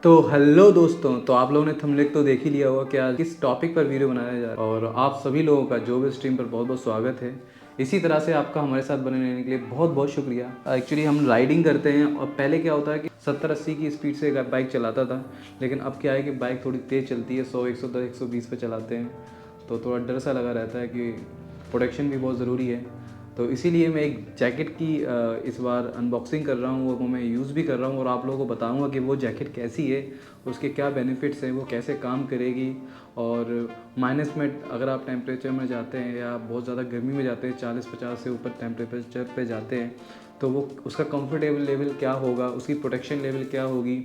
तो हेलो दोस्तों, तो आप लोगों ने थंबनेल तो देख ही लिया होगा कि आज किस टॉपिक पर वीडियो बनाया जा रहा है। और आप सभी लोगों का जो भी स्ट्रीम पर बहुत बहुत स्वागत है। इसी तरह से आपका हमारे साथ बने रहने के लिए बहुत बहुत शुक्रिया। एक्चुअली हम राइडिंग करते हैं और पहले क्या होता है कि 70-80 की स्पीड से बाइक चलाता था, लेकिन अब क्या है कि बाइक थोड़ी तेज़ चलती है, 100 110 120 पे चलाते हैं, तो थोड़ा डर सा लगा रहता है कि प्रोटेक्शन भी बहुत ज़रूरी है। तो इसीलिए मैं एक जैकेट की इस बार अनबॉक्सिंग कर रहा हूँ, वो मैं यूज़ भी कर रहा हूँ और आप लोगों को बताऊँगा कि वो जैकेट कैसी है, उसके क्या बेनिफिट्स हैं, वो कैसे काम करेगी। और माइनस में अगर आप टेम्परेचर में जाते हैं या बहुत ज़्यादा गर्मी में जाते हैं, 40-50 से ऊपर टेम्परेचर पे जाते हैं, तो वो उसका कंफर्टेबल लेवल क्या होगा, उसकी प्रोटेक्शन लेवल क्या होगी,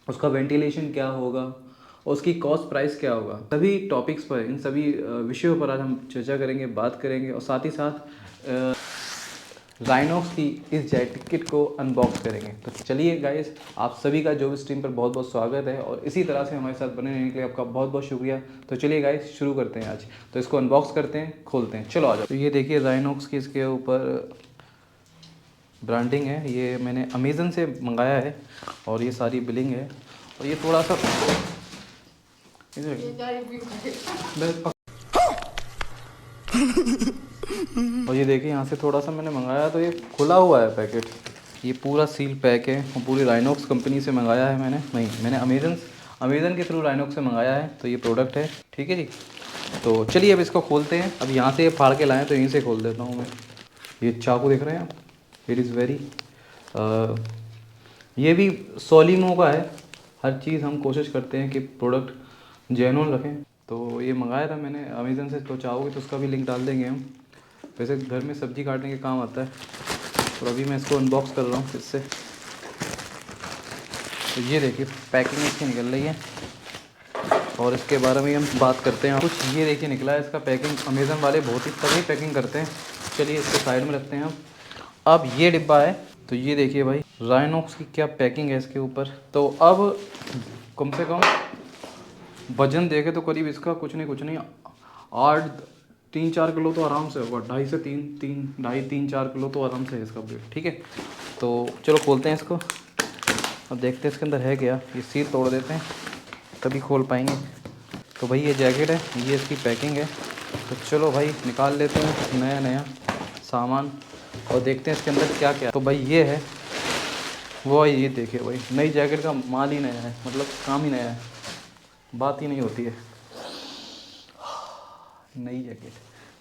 उसका वेंटिलेशन क्या होगा और उसकी कॉस्ट प्राइस क्या होगा। सभी टॉपिक्स पर, इन सभी विषयों पर आज हम चर्चा करेंगे, बात करेंगे और साथ ही साथ राइनॉक्स की इस जैकेट को अनबॉक्स करेंगे। तो चलिए गाइस, आप सभी का जो भी स्ट्रीम पर बहुत बहुत स्वागत है और इसी तरह से हमारे साथ बने रहने के लिए आपका बहुत बहुत शुक्रिया। तो चलिए गाइस, शुरू करते हैं आज। तो इसको अनबॉक्स करते हैं, खोलते हैं, चलो आ जाओ। तो ये देखिए राइनॉक्स की इसके ऊपर ब्रांडिंग है, ये मैंने अमेज़न से मंगाया है और ये सारी बिलिंग है। और ये थोड़ा सा और ये देखिए यहाँ से थोड़ा सा मैंने मंगाया तो ये खुला हुआ है पैकेट। ये पूरा सील पैक है और पूरी राइनॉक्स कंपनी से मंगाया है मैंने अमेज़न के थ्रू राइनॉक्स से मंगाया है। तो ये प्रोडक्ट है, ठीक है जी। तो चलिए अब इसको खोलते हैं। अब यहाँ से ये फाड़ के लाएँ तो यहीं से खोल देता हूँ मैं। ये चाकू देख रहे हैं आप, इट इज़ वेरी ये भी सोलीमो का है। हर चीज़ हम कोशिश करते हैं कि प्रोडक्ट जेन्युइन रखें। तो ये मंगाया था मैंने अमेज़न से, तो चाहोगे तो उसका भी लिंक डाल देंगे हम। वैसे घर में सब्ज़ी काटने के काम आता है। तो अभी मैं इसको अनबॉक्स कर रहा हूँ फिर से। तो ये देखिए पैकिंग इसकी निकल रही है और इसके बारे में हम बात करते हैं कुछ। ये देखिए निकला है इसका पैकिंग। अमेज़न वाले बहुत ही तगड़ी पैकिंग करते हैं। चलिए इसको साइड में रखते हैं हम। अब ये डिब्बा है, तो ये देखिए भाई राइनॉक्स की क्या पैकिंग है इसके ऊपर। तो अब कम से कम वजन देखे तो करीब इसका कुछ नहीं 3-4 किलो तो आराम से होगा। 2.5 से 3 3 2.5 3 4 किलो तो आराम से है इसका वेट, ठीक है। तो चलो खोलते हैं इसको, अब देखते हैं इसके अंदर है क्या। ये सील तोड़ देते हैं तभी खोल पाएंगे। तो भाई ये जैकेट है, ये इसकी पैकिंग है। तो चलो भाई निकाल लेते हैं नया सामान और देखते हैं इसके अंदर क्या क्या। तो भाई ये है वो, ये देखिए भाई नई जैकेट का माल ही नया है, मतलब काम ही नया है, बात ही नहीं होती है। नई जैकेट।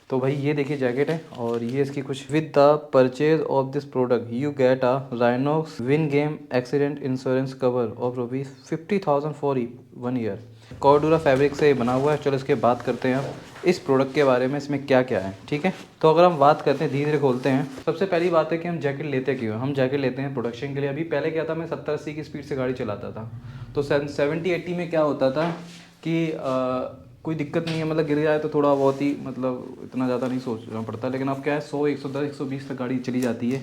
तो भाई ये देखिए जैकेट है और ये इसकी कुछ। With the purchase of this product you get a Rynox win game accident insurance cover of ₹50,000 for 1 year. Cordura fabric से बना हुआ है। चलो इसके बात करते हैं अब इस प्रोडक्ट के बारे में, इसमें क्या क्या है, ठीक है। तो अगर हम बात करते हैं, धीरे धीरे खोलते हैं। सबसे पहली बात है कि हम जैकेट लेते क्यों। हम जैकेट लेते हैं प्रोडक्शन के लिए। अभी पहले क्या था, मैं 70-80 की स्पीड से गाड़ी चलाता था, तो 70-80 में क्या होता था कि कोई दिक्कत नहीं है, मतलब गिर जाए तो थोड़ा बहुत ही, मतलब इतना ज़्यादा नहीं सोचना पड़ता। लेकिन अब क्या है, 100 110 120 तक गाड़ी चली जाती है,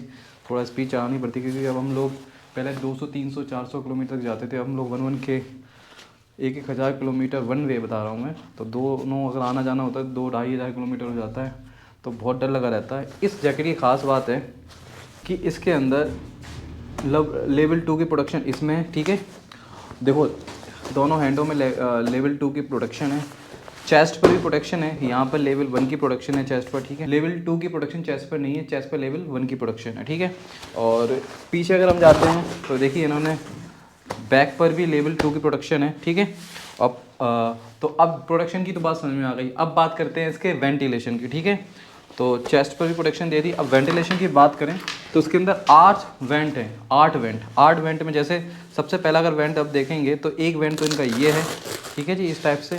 थोड़ा स्पीड चलानी पड़ती है। क्योंकि अब हम लोग पहले 200 300 400 किलोमीटर तक जाते थे, अब हम लोग 1 के 1,000 किलोमीटर वन वे बता रहा हूँ मैं। तो दोनों अगर आना जाना होता है 2-2,500 किलोमीटर हो जाता है, तो बहुत डर लगा रहता है। इस जैकेट की ख़ास बात है कि इसके अंदर लेवल 2 की प्रोडक्शन इसमें है, ठीक है। देखो दोनों हैंडों में लेवल 2 की प्रोडक्शन है। चेस्ट पर भी प्रोटेक्शन है, यहाँ पर लेवल 1 की प्रोडक्शन है चेस्ट पर, ठीक है। लेवल 2 की प्रोडक्शन चेस्ट पर नहीं है, चेस्ट पर लेवल 1 की प्रोडक्शन है, ठीक है। और पीछे अगर हम जाते हैं तो देखिए इन्होंने बैक पर भी लेवल 2 की प्रोडक्शन है, ठीक है। अब तो अब प्रोडक्शन की तो बात समझ में आ गई। अब बात करते हैं इसके वेंटिलेशन की, ठीक है। तो चेस्ट पर भी प्रोटेक्शन दे दी। अब वेंटिलेशन की बात करें तो उसके अंदर 8 वेंट हैं, 8 वेंट में जैसे सबसे पहला अगर वेंट अब देखेंगे तो एक वेंट तो इनका ये है, ठीक है जी, इस टाइप से,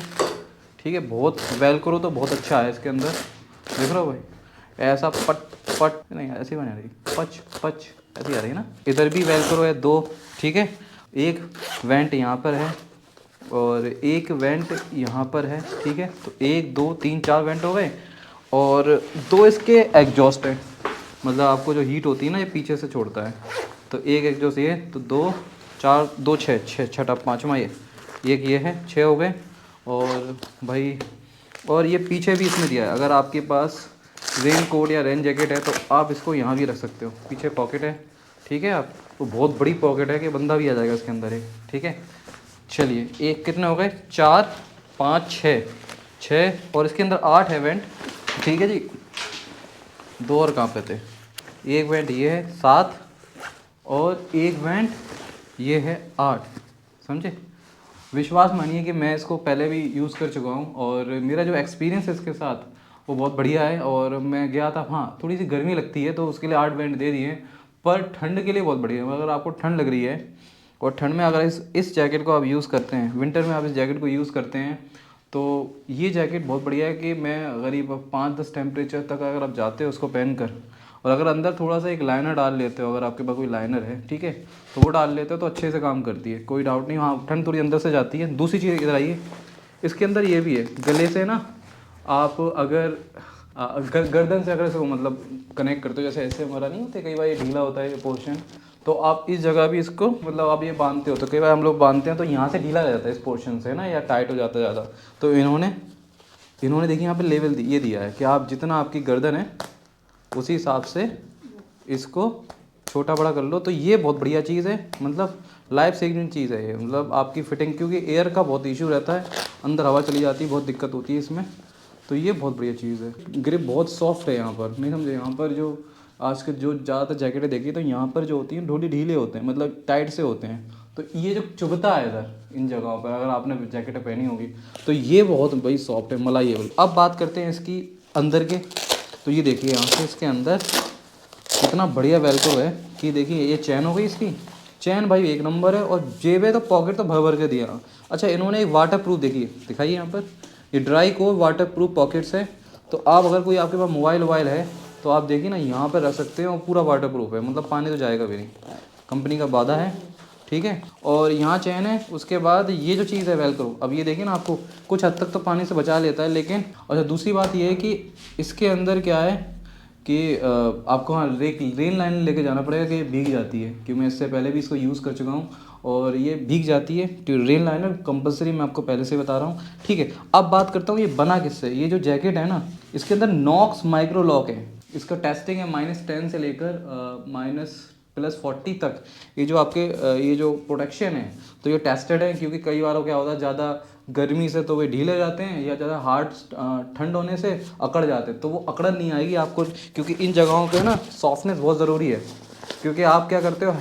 ठीक है। बहुत वेलक्रो तो बहुत अच्छा है इसके अंदर, देख रहे हो भाई, ऐसा पट पट नहीं, ऐसी बना रही, पच पच ऐसी आ रही है ना। इधर भी वेलक्रो है 2, ठीक है। एक वेंट यहाँ पर है और एक वेंट यहाँ पर है, ठीक है। तो 1 2 3 4 वेंट हो गए और 2 इसके एग्जॉस्ट है, मतलब आपको जो हीट होती है ना ये पीछे से छोड़ता है। तो एक एग्जॉस्ट ये, तो 2 4 2 6 छठा पाँचवा ये, एक ये है, 6 हो गए। और भाई और ये पीछे भी इसमें दिया है, अगर आपके पास रेन कोट या रेन जैकेट है तो आप इसको यहाँ भी रख सकते हो। पीछे पॉकेट है, ठीक है। आप तो बहुत बड़ी पॉकेट है कि बंदा भी आ जाएगा इसके अंदर है, ठीक है। चलिए एक कितने हो गए, 4 5 6 6 और इसके अंदर 8 है वेंट, ठीक है जी। 2 और कहाँ पे थे, एक वेंट ये है 7 और एक वेंट ये है 8, समझे। विश्वास मानिए कि मैं इसको पहले भी यूज़ कर चुका हूँ और मेरा जो एक्सपीरियंस है इसके साथ वो बहुत बढ़िया है। और मैं गया था, हाँ थोड़ी सी गर्मी लगती है तो उसके लिए 8 बैंड दे दिए, पर ठंड के लिए बहुत बढ़िया है। अगर आपको ठंड लग रही है और ठंड में अगर इस जैकेट को आप यूज़ करते हैं, विंटर में आप इस जैकेट को यूज़ करते हैं, तो ये जैकेट बहुत बढ़िया है कि मैं करीब 5-10 टेम्परेचर तक अगर आप जाते हो उसको पहन कर, और अगर अंदर थोड़ा सा एक लाइनर डाल लेते हो, अगर आपके पास कोई लाइनर है ठीक है, तो वो डाल लेते हो तो अच्छे से काम करती है, कोई डाउट नहीं। हाँ ठंड थोड़ी अंदर से जाती है। दूसरी चीज़ इधर आइए, इसके अंदर ये भी है, गले से ना आप अगर गर्दन से अगर इसको मतलब कनेक्ट करते हो, जैसे ऐसे हमारा नहीं होते कई बार ये ढीला होता है ये पोर्शन, तो आप इस जगह भी इसको मतलब आप ये बांधते हो, तो कई बार हम लोग बांधते हैं तो यहाँ से ढीला रह जाता है इस पोर्शन से ना, या टाइट हो जाता है ज़्यादा। तो इन्होंने देखिए यहाँ पे लेवल ये दिया है कि आप जितना आपकी गर्दन है उसी हिसाब से इसको छोटा बड़ा कर लो। तो ये बहुत बढ़िया चीज़ है, मतलब लाइफ सेविंग चीज़ है ये, मतलब आपकी फिटिंग, क्योंकि एयर का बहुत इशू रहता है, अंदर हवा चली जाती है, बहुत दिक्कत होती है इसमें। तो ये बहुत बढ़िया चीज़ है। ग्रिप बहुत सॉफ्ट है यहाँ पर, नहीं समझे। यहाँ पर जो आज के जो ज़्यादातर जैकेटें देखी तो यहाँ पर जो होती हैं थोड़ी ढीले होते हैं, मतलब टाइट से होते हैं, तो ये जो चुभता है इधर इन जगहों पर, अगर आपने जैकेटें पहनी होगी तो ये बहुत भाई सॉफ्ट है, मलाइएबल। अब बात करते हैं इसकी अंदर के, तो ये देखिए यहाँ से इसके अंदर कितना बढ़िया वेलक्रो है कि देखिए ये चैन हो गई, इसकी चैन भाई एक नंबर है, और जेब है तो पॉकेट तो भर भर के दिया। अच्छा इन्होंने एक वाटर प्रूफ देखिए दिखाइए यहाँ पर, ये ड्राई को वाटर प्रूफ पॉकेट्स है, तो आप अगर कोई आपके पास मोबाइल वोबाइल है तो आप देखिए ना यहाँ पर रख सकते हो, पूरा वाटर प्रूफ है, मतलब पानी तो जाएगा भी नहीं, कंपनी का वादा है, ठीक है। और यहाँ चैन है, उसके बाद ये जो चीज़ है वेलक्रो, अब ये देखिए ना आपको कुछ हद तक तो पानी से बचा लेता है, लेकिन अच्छा दूसरी बात ये है कि इसके अंदर क्या है कि आपको हाँ रेन लाइन लेके जाना पड़ेगा कि भीग जाती है, क्योंकि मैं इससे पहले भी इसको यूज़ कर चुका हूँ और ये भीग जाती है, तो रेन लाइनर कंपलसरी मैं आपको पहले से बता रहा हूँ, ठीक है। अब बात करता हूँ ये बना किससे। ये जो जैकेट है ना इसके अंदर नॉक्स माइक्रो लॉक है, इसका टेस्टिंग है -10 से लेकर -+40 तक। ये जो आपके ये जो प्रोटेक्शन है तो ये टेस्टेड है, क्योंकि कई बार क्या होता है ज़्यादा गर्मी से तो वे ढीले जाते हैं, या ज़्यादा हार्ड ठंड होने से अकड़ जाते हैं, तो वो अकड़ नहीं आएगी आपको, क्योंकि इन जगहों पे ना सॉफ्टनेस बहुत ज़रूरी है। क्योंकि आप क्या करते हो,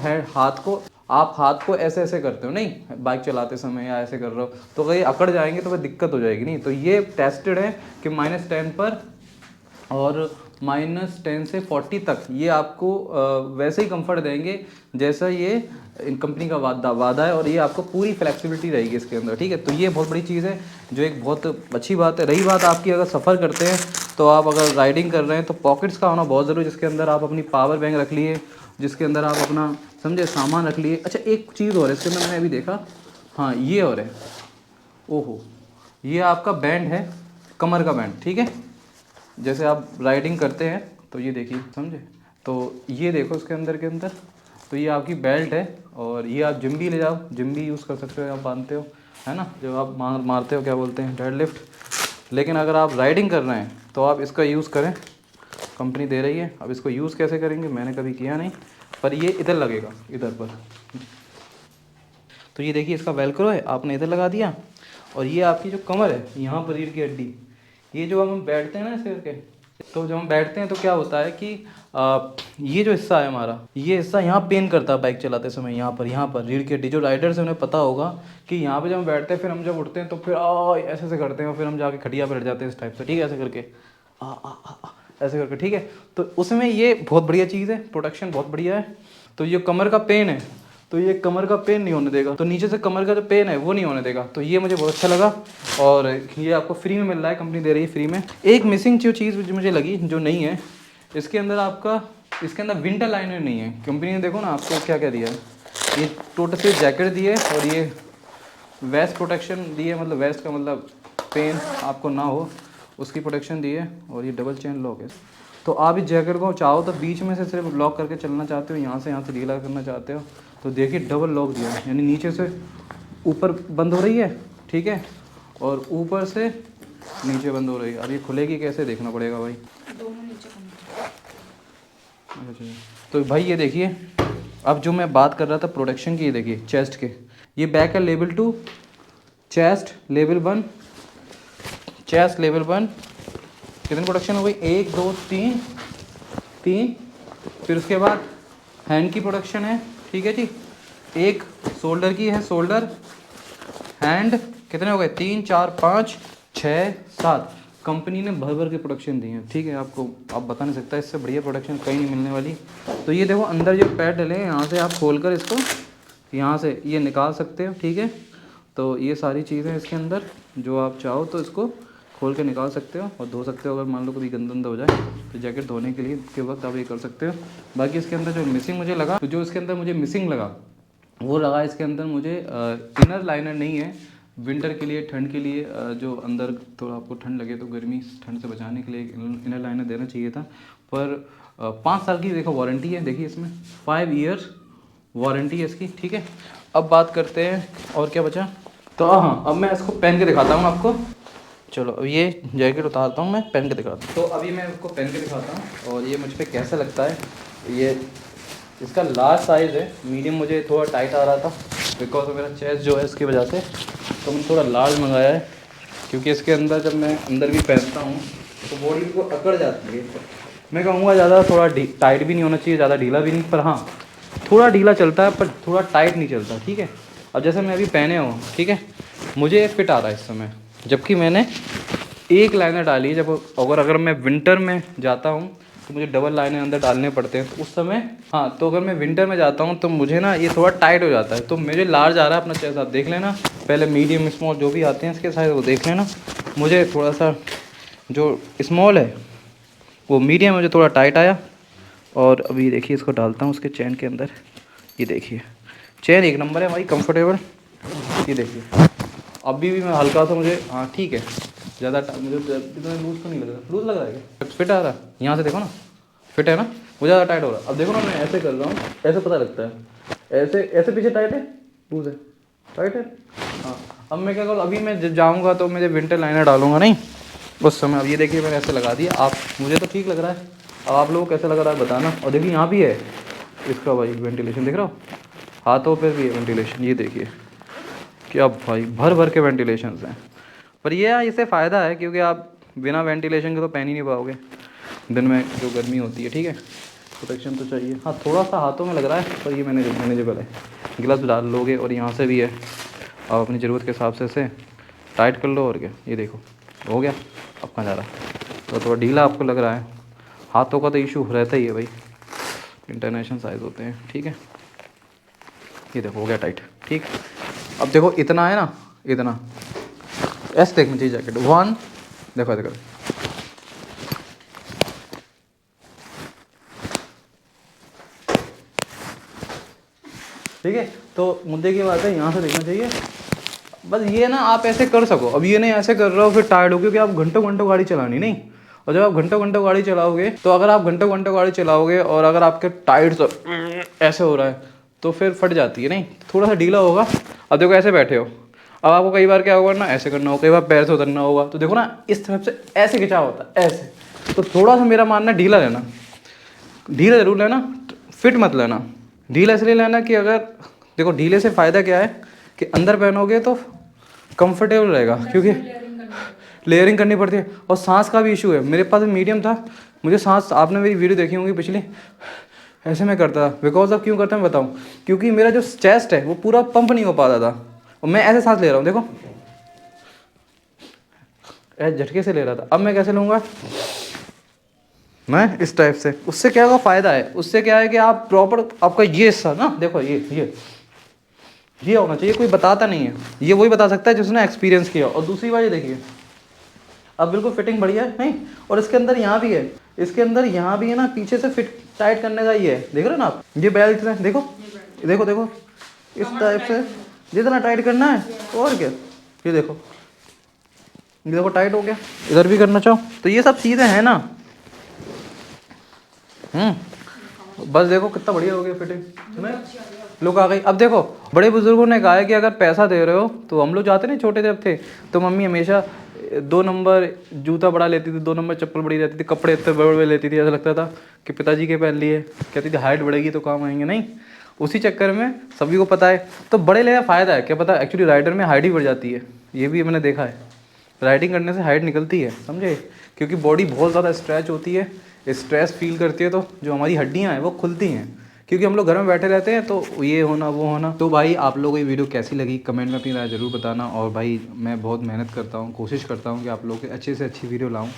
हाथ को ऐसे ऐसे करते हो, नहीं बाइक चलाते समय या ऐसे कर रहे हो, तो अगर ये अकड़ जाएंगे तो वह दिक्कत हो जाएगी। नहीं तो ये टेस्टेड है कि -10 पर और -10 से 40 तक ये आपको वैसे ही कंफर्ट देंगे जैसा ये कंपनी का वादा है, और ये आपको पूरी फ्लेक्सिबिलिटी रहेगी इसके अंदर, ठीक है। तो ये बहुत बड़ी चीज़ है, जो एक बहुत अच्छी बात है। रही बात आपकी अगर सफ़र करते हैं तो आप अगर राइडिंग कर रहे हैं तो पॉकेट्स का होना बहुत ज़रूरी है, जिसके अंदर आप अपनी पावर बैंक रख लिए, जिसके अंदर आप अपना समझे सामान रख लिए। अच्छा एक चीज़ और है इसके अंदर, मैंने अभी देखा, हाँ ये और है, ओहो ये आपका बैंड है, कमर का बैंड, ठीक है। जैसे आप राइडिंग करते हैं तो ये देखिए समझे, तो ये देखो इसके अंदर तो ये आपकी बेल्ट है, और ये आप जिम भी ले जाओ, जिम भी यूज़ कर सकते हो, आप बांधते हो है ना, जब आप मारते हो क्या बोलते हैं डेड लिफ्ट। लेकिन अगर आप राइडिंग कर रहे हैं तो आप इसका यूज़ करें, कंपनी दे रही है। अब इसको यूज़ कैसे करेंगे मैंने कभी किया नहीं, पर ये इधर लगेगा, इधर पर। तो ये देखिए इसका वेलक्रो है, आपने इधर लगा दिया, और ये आपकी जो कमर है यहाँ पर रीढ़ की हड्डी, ये जो हम बैठते हैं ना ऐसे करके, तो जब हम बैठते हैं तो क्या होता है कि ये जो हिस्सा है हमारा, ये हिस्सा यहाँ पेन करता है बाइक चलाते समय, यहाँ पर रीढ़ की हड्डी। जो राइडर्स हैं उन्हें पता होगा कि यहाँ पे जब हम बैठते हैं, फिर हम जब उठते हैं तो फिर ऐसे ऐसे करते हैं, और फिर हम जाके खटिया पर बैठ जाते हैं इस टाइप से, ठीक है, ऐसे करके ऐसे करके, ठीक है। तो उसमें ये बहुत बढ़िया चीज़ है, प्रोटेक्शन बहुत बढ़िया है। तो ये कमर का पेन है, तो ये कमर का पेन नहीं होने देगा, तो नीचे से कमर का जो पेन है वो नहीं होने देगा। तो ये मुझे बहुत अच्छा लगा, और ये आपको फ्री में मिल रहा है, कंपनी दे रही है फ्री में। एक मिसिंग जो चीज़ मुझे लगी जो नहीं है इसके अंदर, आपका इसके अंदर विंटर लाइनर नहीं है। कंपनी ने देखो ना आपको क्या क्या दिया है, ये टोटल से जैकेट दी है, और ये वेस्ट प्रोटेक्शन दी है, मतलब वेस्ट का मतलब पेन आपको ना हो उसकी प्रोटेक्शन दी है, और ये डबल चेन लॉक है। तो आप इस जैकेट को चाहो तो बीच में से सिर्फ लॉक करके चलना चाहते हो, यहाँ से ढीला करना चाहते हो, तो देखिए डबल लॉक दिया है, यानी नीचे से ऊपर बंद हो रही है, ठीक है, और ऊपर से नीचे बंद हो रही है। अब ये खुलेगी कैसे देखना पड़ेगा भाई, दोनों नीचे अच्छा। तो भाई ये देखिए, अब जो मैं बात कर रहा था प्रोटेक्शन की, ये देखिए चेस्ट के, ये बैक है level 2, chest level 1, chest level 1 कितनी प्रोडक्शन हो गई, 1 2 3 3। फिर उसके बाद हैंड की प्रोडक्शन है, ठीक है जी, एक शोल्डर की है, शोल्डर हैंड कितने हो गए, 3 4 5 6 7। कंपनी ने भर भर के प्रोडक्शन दी है, ठीक है, आपको आप बता नहीं सकता, इससे बढ़िया प्रोडक्शन कहीं नहीं मिलने वाली। तो ये देखो अंदर जो पैड डले हैं, यहाँ से आप खोल कर इसको यहाँ से ये निकाल सकते हो, ठीक है। तो ये सारी चीज़ें इसके अंदर, जो आप चाहो तो इसको खोल के निकाल सकते हो और धो सकते हो। अगर मान लो कभी गंदा हो जाए तो जैकेट धोने के लिए के वक्त आप ये कर सकते हो। बाकी इसके अंदर जो मिसिंग मुझे लगा, तो जो इसके अंदर मुझे मिसिंग लगा वो लगा इसके अंदर मुझे इनर लाइनर नहीं है। विंटर के लिए, ठंड के लिए, जो अंदर थोड़ा आपको ठंड लगे तो गर्मी ठंड से बचाने के लिए इनर लाइनर देना चाहिए था। पर 5 साल की देखो वारंटी है, देखिए इसमें 5 ईयर्स वारंटी है इसकी, ठीक है। अब बात करते हैं और क्या बचा। तो हाँ, अब मैं इसको पहन के दिखाता हूँ आपको। चलो अब ये जैकेट उतारता हूँ, मैं पहन के दिखाता हूँ। तो अभी मैं इसको पहन के दिखाता हूँ और ये मुझ पर कैसा लगता है। ये इसका लार्ज साइज़ है, मीडियम मुझे थोड़ा टाइट आ रहा था बिकॉज मेरा चेस्ट जो है इसकी वजह से, तो मैंने थोड़ा लार्ज मंगाया है। क्योंकि इसके अंदर जब मैं अंदर भी पहनता हूँ तो बॉडी को अकड़ जाती है। मैं कहूँगा ज़्यादा थोड़ा टाइट भी नहीं होना चाहिए, ज़्यादा ढीला भी नहीं, पर हाँ थोड़ा ढीला चलता है पर थोड़ा टाइट नहीं चलता, ठीक है। अब जैसे मैं अभी पहने हूँ, ठीक है, मुझे फिट आ रहा है इस समय, जबकि मैंने एक लाइनर डाली है। जब अगर मैं विंटर में जाता हूँ तो मुझे डबल लाइनर अंदर डालने पड़ते हैं, तो उस समय हाँ, तो अगर मैं विंटर में जाता हूँ तो मुझे ना ये थोड़ा टाइट हो जाता है। तो मुझे लार्ज आ रहा है अपना चेस्ट, आप देख लेना। पहले मीडियम स्मॉल जो भी आते हैं इसके साइज़ वो देख लेना। मुझे थोड़ा सा जो स्मॉल है वो मीडियम, मुझे थोड़ा टाइट आया। और अभी देखिए इसको डालता हूँ उसके चैन के अंदर। ये देखिए चैन एक नंबर है भाई, कंफर्टेबल। ये देखिए अभी भी मैं हल्का सा, मुझे हाँ ठीक है, ज़्यादा मुझे इतना लूज़ तो नहीं लग रहा। लूज़ लग रहा है क्या? फिट आ रहा है, यहाँ से देखो ना, फिट है ना, वो ज़्यादा टाइट हो रहा है। अब देखो ना, मैं ऐसे कर रहा हूँ, ऐसे पता लगता है, ऐसे ऐसे पीछे टाइट है, लूज़ है, टाइट है। हाँ, अब मैं क्या करूँ, अभी मैं जब जाऊँगा तो मुझे विंटर लाइनर डालूंगा नहीं उस समय। अब ये देखिए मैंने ऐसे लगा दिया, आप मुझे तो ठीक लग रहा है, अब आप लोगों को कैसा लग रहा है बताना। और देखिए यहाँ भी है इसका भाई वेंटिलेशन, देख रहा हो, हाथों पर भी है वेंटिलेशन। ये देखिए क्या भाई, भर भर के वेंटिलेशन हैं। पर ये इससे फ़ायदा है क्योंकि आप बिना वेंटिलेशन के तो पहन ही नहीं पाओगे दिन में, जो गर्मी होती है, ठीक है। प्रोटेक्शन तो चाहिए, हाँ थोड़ा सा हाथों में लग रहा है, पर ये मैनेजेबल है। ग्लव्स डाल लोगे और यहाँ से भी है, आप अपनी ज़रूरत के हिसाब से इसे टाइट कर लो और क्या। ये देखो हो गया, अब कहाँ जा रहा है। तो थोड़ा ढीला आपको लग रहा है, हाथों का तो इशू रहता ही है भाई, इंटरनेशनल साइज़ होते हैं, ठीक है। ये देखो हो गया टाइट, ठीक। अब देखो इतना है ना, इतना ऐसे देखनी चाहिए जैकेट। 1 देखो देखो, ठीक है। तो मुद्दे की बात है, यहाँ से देखना चाहिए बस। ये ना आप ऐसे कर सको, अब ये नहीं ऐसे कर रहे हो फिर टायर्ड हो, क्योंकि आप घंटों घंटों गाड़ी चलानी नहीं। और जब आप घंटों घंटों गाड़ी चलाओगे, तो अगर आप घंटों घंटों गाड़ी चलाओगे और अगर आपके टाइट ऐसे हो रहा है तो फिर फट जाती है नहीं, थोड़ा सा ढीला होगा। अब देखो ऐसे बैठे हो, अब आपको कई बार क्या होगा ना, ऐसे करना होगा, कई बार पैर से उतरना होगा, तो देखो ना इस तरफ से ऐसे खिंचा होता है ऐसे। तो थोड़ा सा मेरा मानना ढीला लेना, ढीला जरूर लेना, फिट मत लेना। ढीला इसलिए लेना कि अगर देखो ढीले से फ़ायदा क्या है कि अंदर पहनोगे तो कंफर्टेबल रहेगा, क्योंकि लेयरिंग करनी पड़ती है। और सांस का भी इशू है, मेरे पास मीडियम था, मुझे सांस, आपने मेरी वीडियो देखी होंगी पिछली, ऐसे मैं करता था। बिकॉज अब क्यों करता मैं बताऊँ, क्योंकि मेरा जो चेस्ट है वो पूरा पंप नहीं हो पाता था, और मैं ऐसे सांस ले रहा हूँ, देखो ऐसे झटके से ले रहा था। अब मैं कैसे लूँगा, मैं इस टाइप से। उससे क्या होगा, फ़ायदा है, उससे क्या है कि आप प्रॉपर, आपका ये हिस्सा ना देखो, ये होना चाहिए। कोई बताता नहीं है, ये वही बता सकता है जिसने एक्सपीरियंस किया। और दूसरी बात ये देखिए, अब बिल्कुल फिटिंग बढ़िया है नहीं। और इसके अंदर यहाँ भी है, इसके अंदर यहाँ भी है ना, पीछे से फिट टाइट करने का ये है, देख रहे हो ना आप, ये बेल्ट है, देखो देखो देखो, इस टाइप से जितना टाइट करना है और क्या। ये देखो टाइट हो गया। इधर भी करना चाहो तो ये सब चीज़ें हैं ना। बस देखो कितना बढ़िया हो गया फिटिंग में, लुक आ गई। अब देखो बड़े बुजुर्गों ने कहा है कि अगर पैसा दे रहे हो, तो हम लोग जाते नहीं छोटे जब थे तो मम्मी हमेशा 2 नंबर जूता बड़ा लेती थी, 2 नंबर चप्पल बड़ी रहती थी, कपड़े इतने बड़े बड़े लेती थी, ऐसा लगता था कि पिताजी के पहन लिए। कहती थी हाइट बढ़ेगी तो काम आएंगे नहीं। उसी चक्कर में सभी को पता है। तो बड़े लेने का फ़ायदा है क्या पता, एक्चुअली राइडर में हाइट ही बढ़ जाती है, ये भी मैंने देखा है। राइडिंग करने से हाइट निकलती है, समझे, क्योंकि बॉडी बहुत ज़्यादा स्ट्रेच होती है, स्ट्रेस फील करती है, तो जो हमारी हड्डियाँ हैं वो खुलती हैं, क्योंकि हम लोग घर में बैठे रहते हैं तो ये होना वो होना। तो भाई आप लोगों को ये वीडियो कैसी लगी कमेंट में अपनी राय ज़रूर बताना। और भाई मैं बहुत मेहनत करता हूँ, कोशिश करता हूँ कि आप लोगों के अच्छे से अच्छी वीडियो लाऊँ,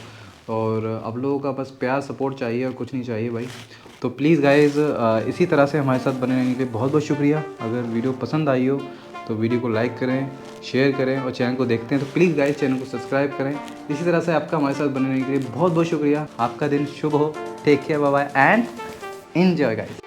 और आप लोगों का बस प्यार सपोर्ट चाहिए और कुछ नहीं चाहिए भाई। तो प्लीज़ गाइज़ इसी तरह से हमारे साथ बने रहने के लिए बहुत बहुत शुक्रिया। अगर वीडियो पसंद आई हो तो वीडियो को लाइक करें, शेयर करें, और चैनल को देखते हैं तो प्लीज़ गाइज़ चैनल को सब्सक्राइब करें। इसी तरह से आपका हमारे साथ बने रहने के लिए बहुत बहुत शुक्रिया। आपका दिन शुभ हो। Take care, bye bye and enjoy guys.